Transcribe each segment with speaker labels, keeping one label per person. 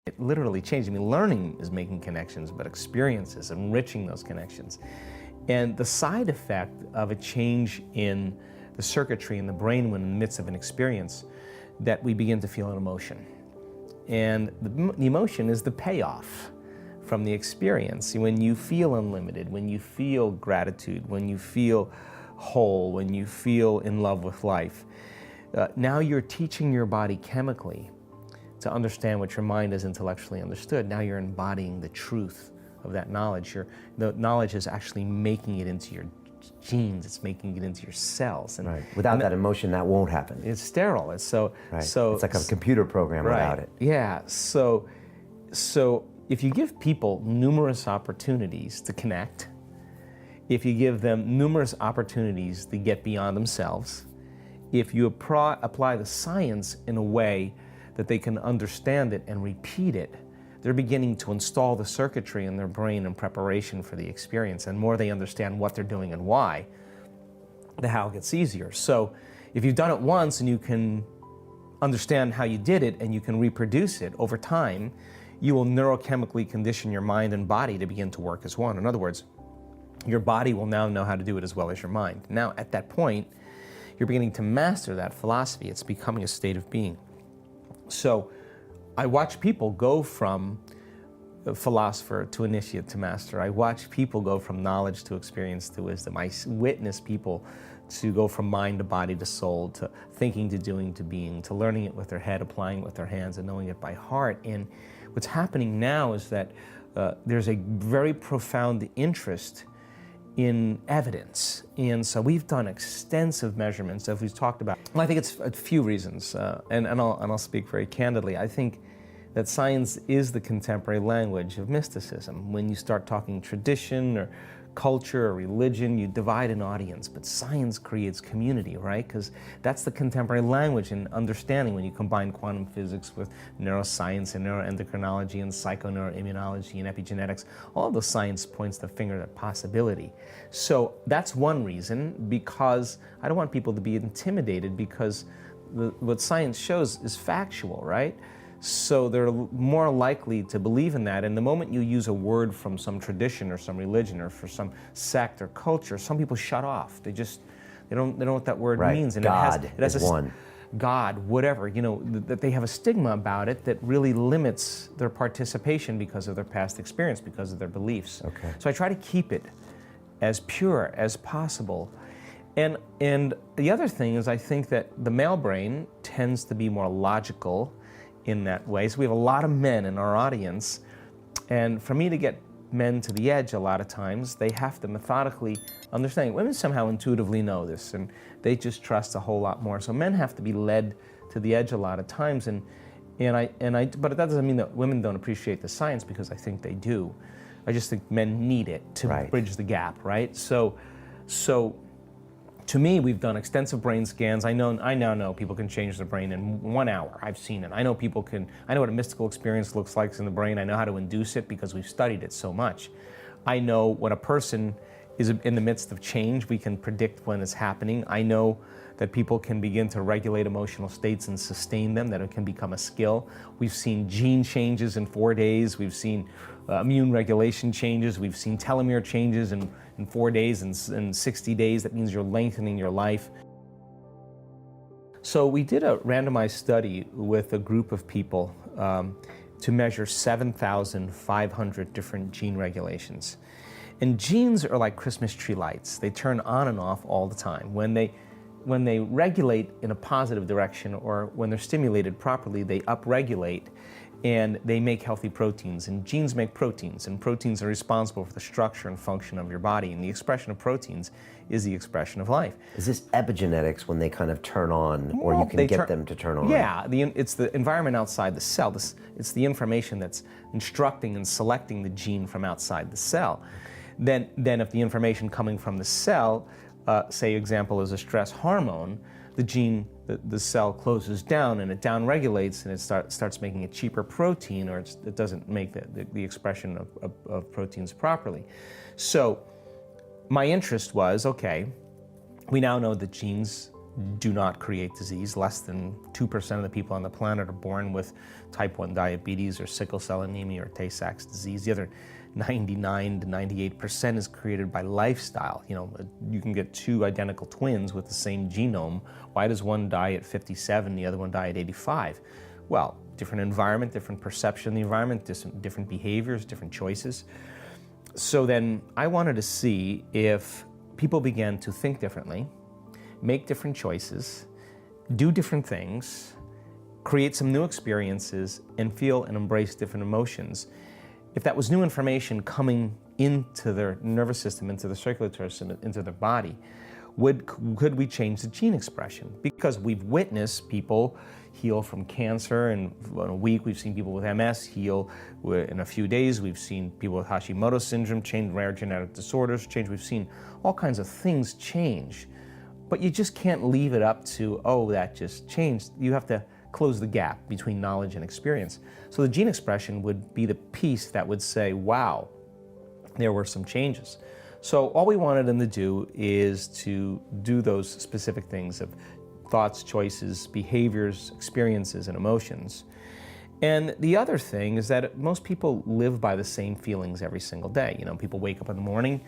Speaker 1: It literally changed. I mean, learning is making connections, but experience is enriching those connections. And the side effect of a change in the circuitry in the brain when in the midst of an experience, that we begin to feel an emotion. And the emotion is the payoff from the experience. When you feel unlimited, when you feel gratitude, when you feel whole, when you feel in love with life, now you're teaching your body chemically to understand what your mind has intellectually understood. Now you're embodying the truth of that knowledge. The knowledge is actually making it into your genes, it's making it into your cells. And,
Speaker 2: right. Without that emotion, that won't happen.
Speaker 1: It's sterile. It's so
Speaker 2: it's like a computer program without it.
Speaker 1: Yeah. So if you give people numerous opportunities to connect, if you give them numerous opportunities to get beyond themselves, if you apply the science in a way that they can understand it and repeat it, they're beginning to install the circuitry in their brain in preparation for the experience. And the more they understand what they're doing and why, the how gets easier. So if you've done it once and you can understand how you did it and you can reproduce it over time, you will neurochemically condition your mind and body to begin to work as one. In other words, your body will now know how to do it as well as your mind. Now, at that point, you're beginning to master that philosophy. It's becoming a state of being. So I watch people go from a philosopher to initiate to master. I watch people go from knowledge to experience to wisdom. I witness people to go from mind to body to soul, to thinking to doing to being, to learning it with their head, applying it with their hands, and knowing it by heart. And what's happening now is that there's a very profound interest in evidence. And so we've done extensive measurements, as we've talked about. Well, I think it's a few reasons, and I'll speak very candidly. I think that science is the contemporary language of mysticism. When you start talking tradition or culture or religion, you divide an audience, but science creates community, right? Because that's the contemporary language and understanding when you combine quantum physics with neuroscience and neuroendocrinology and psychoneuroimmunology and epigenetics. All of the science points the finger at possibility. So that's one reason, because I don't want people to be intimidated, because what science shows is factual, right? So they're more likely to believe in that. And the moment you use a word from some tradition or some religion or for some sect or culture, some people shut off. They don't know what that word means. And
Speaker 2: God
Speaker 1: it has
Speaker 2: is one.
Speaker 1: God, whatever, you know, that they have a stigma about it that really limits their participation because of their past experience, because of their beliefs.
Speaker 2: Okay.
Speaker 1: So I try to keep it as pure as possible. And the other thing is, I think that the male brain tends to be more logical in that way. So we have a lot of men in our audience, and for me to get men to the edge a lot of times, they have to methodically understand. Women somehow intuitively know this, and they just trust a whole lot more. So men have to be led to the edge a lot of times, but that doesn't mean that women don't appreciate the science, because I think they do. I just think men need it to bridge the gap, right? So to me, we've done extensive brain scans. I now know people can change their brain in 1 hour. I've seen it. I know what a mystical experience looks like in the brain. I know how to induce it because we've studied it so much. I know when a person is in the midst of change, we can predict when it's happening. I know that people can begin to regulate emotional states and sustain them, that it can become a skill. We've seen gene changes in 4 days. We've seen immune regulation changes. We've seen telomere changes in 4 days and 60 days. That means you're lengthening your life. So we did a randomized study with a group of people to measure 7,500 different gene regulations. And genes are like Christmas tree lights. They turn on and off all the time. When they regulate in a positive direction, or when they're stimulated properly, they upregulate and they make healthy proteins. And genes make proteins, and proteins are responsible for the structure and function of your body. And the expression of proteins is the expression of life.
Speaker 2: Is this epigenetics when they kind of turn on, or you can get them to turn on?
Speaker 1: Yeah, it's the environment outside the cell. It's the information that's instructing and selecting the gene from outside the cell. Then if the information coming from the cell, say example is a stress hormone, the cell closes down and it downregulates, and it starts making a cheaper protein, or it doesn't make the expression of proteins properly. So my interest was, okay, we now know that genes do not create disease. Less than 2% of the people on the planet are born with type 1 diabetes or sickle cell anemia or Tay-Sachs disease. The other 99 to 98% is created by lifestyle. You know, you can get two identical twins with the same genome. Why does one die at 57, the other one die at 85? Well, different environment, different perception of the environment, different behaviors, different choices. So then I wanted to see if people began to think differently, make different choices, do different things, create some new experiences, and feel and embrace different emotions. If that was new information coming into their nervous system, into the circulatory system, into their body, could we change the gene expression? Because we've witnessed people heal from cancer, and in a week we've seen people with MS heal in a few days. We've seen people with Hashimoto's syndrome change, rare genetic disorders change. We've seen all kinds of things change. But you just can't leave it up to, oh, that just changed. You have to close the gap between knowledge and experience. So the gene expression would be the piece that would say, wow, there were some changes. So all we wanted them to do is to do those specific things of thoughts, choices, behaviors, experiences, and emotions. And the other thing is that most people live by the same feelings every single day. You know, people wake up in the morning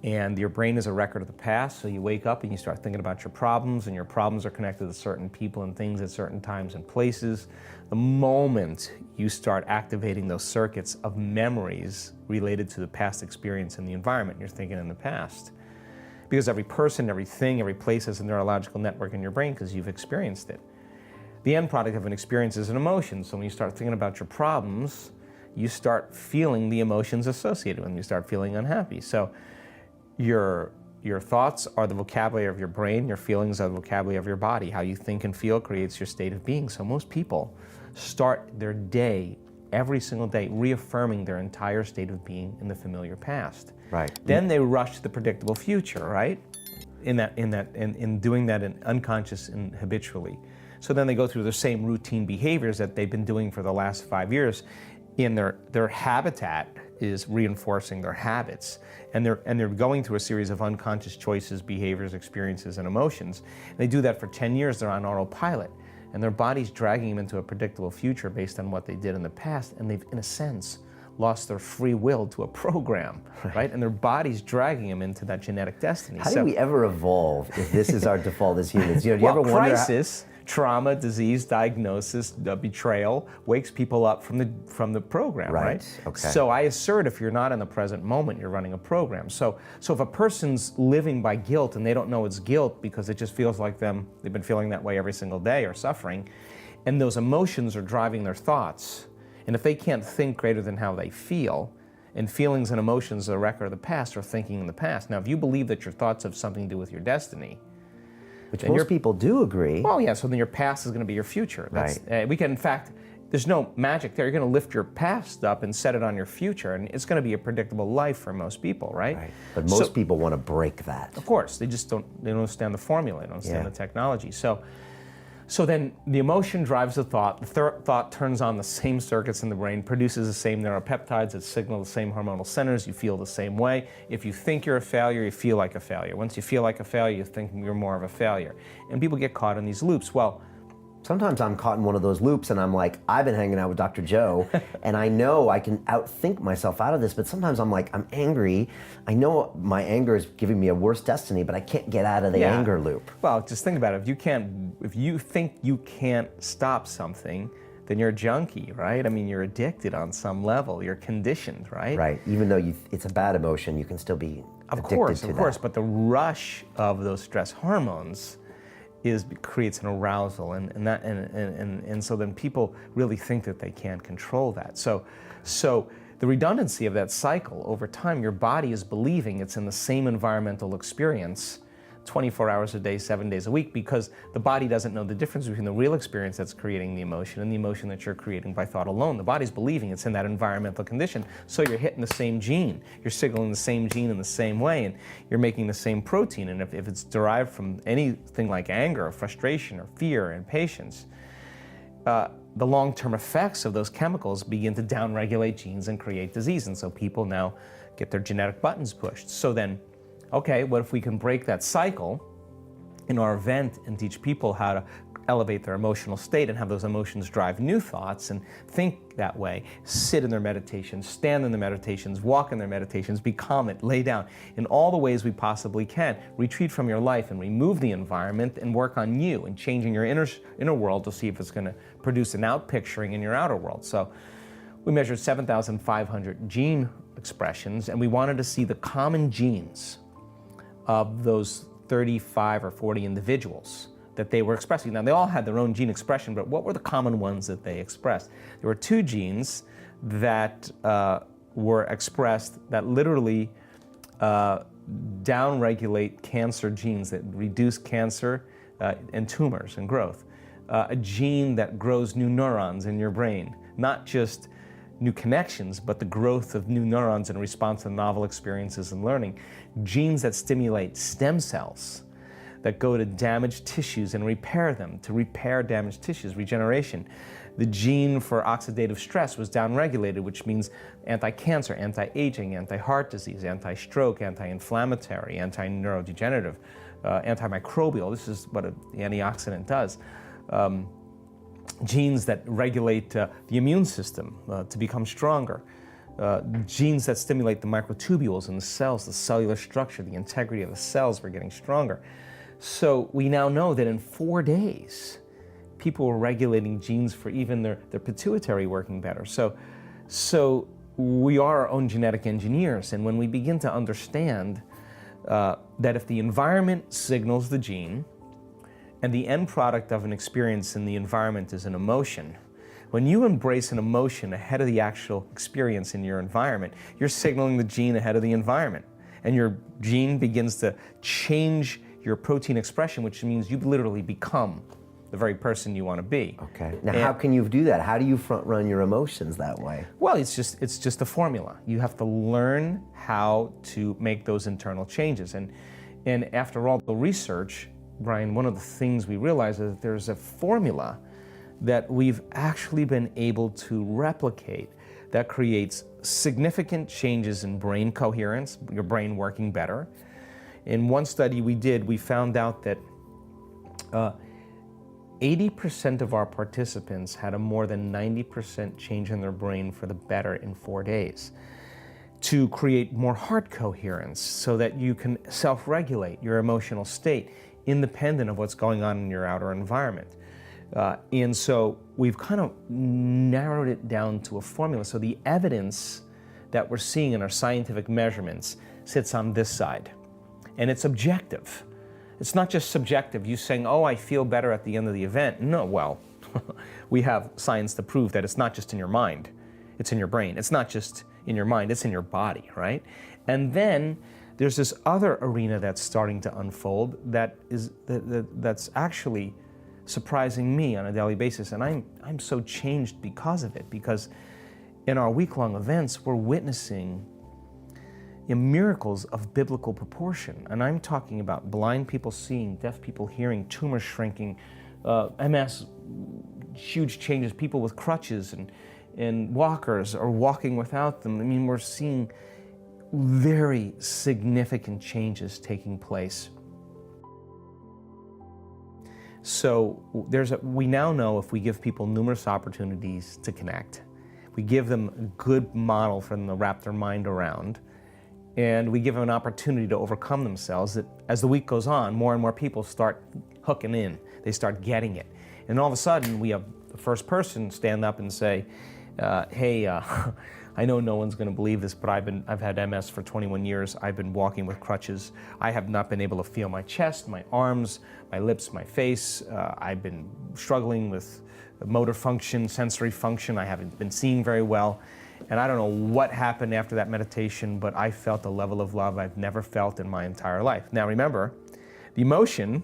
Speaker 1: and your brain is a record of the past, so you wake up and you start thinking about your problems, and your problems are connected to certain people and things at certain times and places. The moment you start activating those circuits of memories related to the past experience and the environment, you're thinking in the past. Because every person, every thing, every place has a neurological network in your brain because you've experienced it. The end product of an experience is an emotion, so when you start thinking about your problems, you start feeling the emotions associated with them. You start feeling unhappy. So your thoughts are the vocabulary of your brain, your feelings are the vocabulary of your body. How you think and feel creates your state of being. So most people start their day, every single day, reaffirming their entire state of being in the familiar past.
Speaker 2: Right.
Speaker 1: Then they rush to the predictable future, right? In doing that in unconscious and habitually. So then they go through the same routine behaviors that they've been doing for the last 5 years. In their habitat is reinforcing their habits, and they're going through a series of unconscious choices, behaviors, experiences, and emotions. And they do that for 10 years. They're on autopilot, and their body's dragging them into a predictable future based on what they did in the past, and they've, in a sense, lost their free will to a program, right? And their body's dragging them into that genetic destiny.
Speaker 2: How do we ever evolve if this is our default as humans? You know, do you ever wonder
Speaker 1: crisis, trauma, disease, diagnosis, betrayal wakes people up from the program, right?
Speaker 2: Okay.
Speaker 1: So I assert if you're not in the present moment, you're running a program. So if a person's living by guilt and they don't know it's guilt because it just feels like they've been feeling that way every single day or suffering, and those emotions are driving their thoughts, and if they can't think greater than how they feel, and feelings and emotions are a record of the past or thinking in the past. Now, if you believe that your thoughts have something to do with your destiny,
Speaker 2: which most people do agree.
Speaker 1: Well, yeah, so then your past is going to be your future.
Speaker 2: Right.
Speaker 1: We can, in fact, there's no magic there. You're going to lift your past up and set it on your future, and it's going to be a predictable life for most people, right?
Speaker 2: Right. But most people want to break that.
Speaker 1: Of course, they don't understand the formula, they don't understand the technology. So then the emotion drives the thought. The thought turns on the same circuits in the brain, produces the same neuropeptides that signal the same hormonal centers. You feel the same way. If you think you're a failure, you feel like a failure. Once you feel like a failure, you think you're more of a failure. And people get caught in these loops. Well,
Speaker 2: sometimes I'm caught in one of those loops and I'm like, I've been hanging out with Dr. Joe and I know I can outthink myself out of this, but sometimes I'm like, I'm angry. I know my anger is giving me a worse destiny, but I can't get out of the anger loop.
Speaker 1: Well, just think about it. If you think you can't stop something, then you're a junkie, right? I mean, you're addicted on some level. You're conditioned, right?
Speaker 2: Right. Even though it's a bad emotion, you can still be addicted to that.
Speaker 1: Of course, but the rush of those stress hormones creates an arousal, and so then people really think that they can't control that. So the redundancy of that cycle over time, your body is believing it's in the same environmental experience 24 hours a day, 7 days a week, because the body doesn't know the difference between the real experience that's creating the emotion and the emotion that you're creating by thought alone. The body's believing it's in that environmental condition, so you're hitting the same gene. You're signaling the same gene in the same way, and you're making the same protein. And if it's derived from anything like anger or frustration or fear and impatience, the long-term effects of those chemicals begin to downregulate genes and create disease. And so people now get their genetic buttons pushed. So then, okay, what if we can break that cycle in our event and teach people how to elevate their emotional state and have those emotions drive new thoughts and think that way, sit in their meditations, stand in their meditations, walk in their meditations, be calm, lay down in all the ways we possibly can. Retreat from your life and remove the environment and work on you and changing your inner world to see if it's going to produce an out picturing in your outer world. So we measured 7,500 gene expressions, and we wanted to see the common genes of those 35 or 40 individuals that they were expressing. Now, they all had their own gene expression, but what were the common ones that they expressed? There were two genes that were expressed that literally downregulate cancer genes, that reduce cancer and tumors and growth. A gene that grows new neurons in your brain, not just new connections, but the growth of new neurons in response to novel experiences and learning. Genes that stimulate stem cells, that go to damaged tissues and repair them, to repair damaged tissues, regeneration. The gene for oxidative stress was downregulated, which means anti-cancer, anti-aging, anti-heart disease, anti-stroke, anti-inflammatory, anti-neurodegenerative, antimicrobial. This is what the antioxidant does. Genes that regulate the immune system to become stronger. Genes that stimulate the microtubules in the cells, the cellular structure, the integrity of the cells were getting stronger. So we now know that in 4 days, people were regulating genes for even their pituitary working better. So we are our own genetic engineers, and when we begin to understand that if the environment signals the gene, and the end product of an experience in the environment is an emotion, when you embrace an emotion ahead of the actual experience in your environment, you're signaling the gene ahead of the environment. And your gene begins to change your protein expression, which means you literally become the very person you want to be.
Speaker 2: Okay. Now, how can you do that? How do you front run your emotions that way?
Speaker 1: Well, it's just a formula. You have to learn how to make those internal changes. And after all the research, Brian, one of the things we realize is that there's a formula that we've actually been able to replicate that creates significant changes in brain coherence, your brain working better. In one study we did, we found out that 80% of our participants had a more than 90% change in their brain for the better in 4 days, to create more heart coherence so that you can self-regulate your emotional state independent of what's going on in your outer environment. And so we've kind of narrowed it down to a formula. So the evidence that we're seeing in our scientific measurements sits on this side. And it's objective. It's not just subjective, you saying, oh, I feel better at the end of the event. No, well, we have science to prove that it's not just in your mind, it's in your brain. It's not just in your mind, it's in your body, right? And then there's this other arena that's starting to unfold that's actually surprising me on a daily basis, and I'm so changed because of it, because in our week-long events, we're witnessing miracles of biblical proportion. And I'm talking about blind people seeing, deaf people hearing, tumors shrinking, MS, huge changes, people with crutches and walkers or walking without them. I mean, we're seeing very significant changes taking place. So we now know if we give people numerous opportunities to connect, we give them a good model for them to wrap their mind around, and we give them an opportunity to overcome themselves, that as the week goes on, more and more people start hooking in. They start getting it. And all of a sudden, we have the first person stand up and say, hey, I know no one's going to believe this, but I've had MS for 21 years. I've been walking with crutches. I have not been able to feel my chest, my arms, my lips, my face. I've been struggling with motor function, sensory function. I haven't been seeing very well. And I don't know what happened after that meditation, but I felt a level of love I've never felt in my entire life. Now remember, the emotion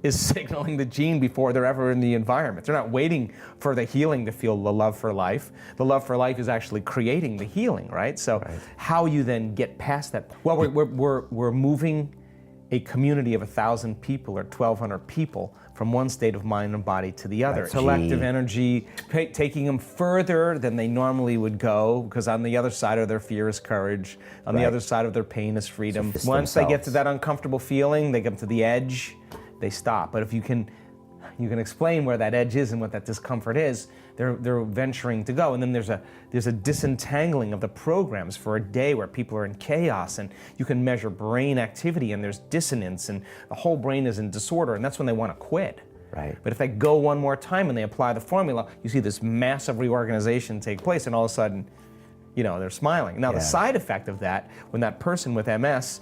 Speaker 1: is signaling the gene before they're ever in the environment. They're not waiting for the healing to feel the love for life. The love for life is actually creating the healing, right? So how you then get past that? Well, we're moving a community of 1,000 people or 1,200 people from one state of mind and body to the other. Collective energy, taking them further than they normally would go, because on the other side of their fear is courage. On the other side of their pain is freedom. Once they get to that uncomfortable feeling, they get to the edge, they stop. But if you can explain where that edge is and what that discomfort is, they're venturing to go. And then there's a disentangling of the programs for a day where people are in chaos, and you can measure brain activity, and there's dissonance, and the whole brain is in disorder, and that's when they want to quit.
Speaker 2: Right.
Speaker 1: But if they go one more time and they apply the formula, you see this massive reorganization take place, and all of a sudden, they're smiling. Now, the side effect of that, when that person with MS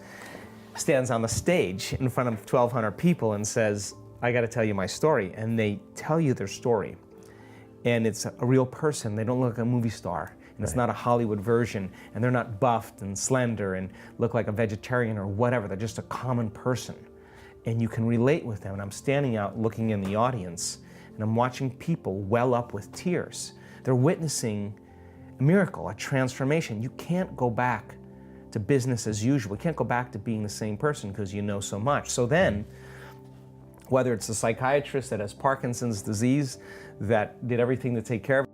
Speaker 1: stands on the stage in front of 1,200 people and says, I got to tell you my story, and they tell you their story, and it's a real person. They don't look like a movie star, and it's not a Hollywood version, and they're not buffed and slender and look like a vegetarian or whatever. They're just a common person, and you can relate with them. And I'm standing out looking in the audience, and I'm watching people well up with tears. They're witnessing a miracle, a transformation. You can't go back to business as usual. You can't go back to being the same person because you know so much. So then, whether it's a psychiatrist that has Parkinson's disease that did everything to take care of it,